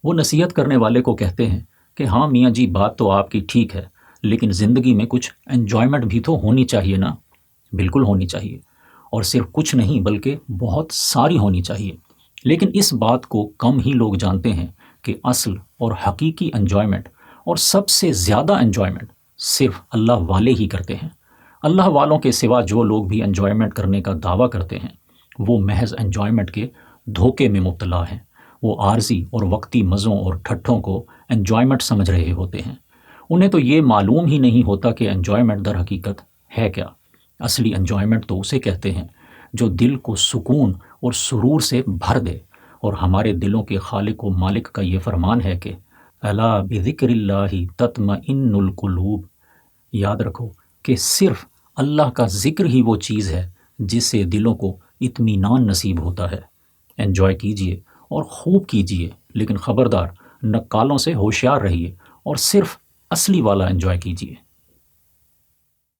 وہ نصیحت کرنے والے کو کہتے ہیں کہ ہاں میاں جی بات تو آپ کی ٹھیک ہے، لیکن زندگی میں کچھ انجوائمنٹ بھی تو ہونی چاہیے نا۔ بالکل ہونی چاہیے، اور صرف کچھ نہیں بلکہ بہت ساری ہونی چاہیے۔ لیکن اس بات کو کم ہی لوگ جانتے ہیں کہ اصل اور حقیقی انجوائمنٹ اور سب سے زیادہ انجوائمنٹ صرف اللہ والے ہی کرتے ہیں۔ اللہ والوں کے سوا جو لوگ بھی انجوائمنٹ کرنے کا دعویٰ کرتے ہیں وہ محض انجوائمنٹ کے دھوکے میں مبتلا ہیں۔ وہ عارضی اور وقتی مزوں اور ٹھٹھوں کو انجوائمنٹ سمجھ رہے ہوتے ہیں۔ انہیں تو یہ معلوم ہی نہیں ہوتا کہ انجوائمنٹ در حقیقت ہے کیا۔ اصلی انجوائمنٹ تو اسے کہتے ہیں جو دل کو سکون اور سرور سے بھر دے، اور ہمارے دلوں کے خالق و مالک کا یہ فرمان ہے کہ الا بذکر اللہ تطمئن القلوب۔ یاد رکھو کہ صرف اللہ کا ذکر ہی وہ چیز ہے جس سے دلوں کو اطمینان نصیب ہوتا ہے۔ انجوائے کیجئے اور خوب کیجئے، لیکن خبردار نقالوں سے ہوشیار رہیے اور صرف اصلی والا انجوائے کیجئے۔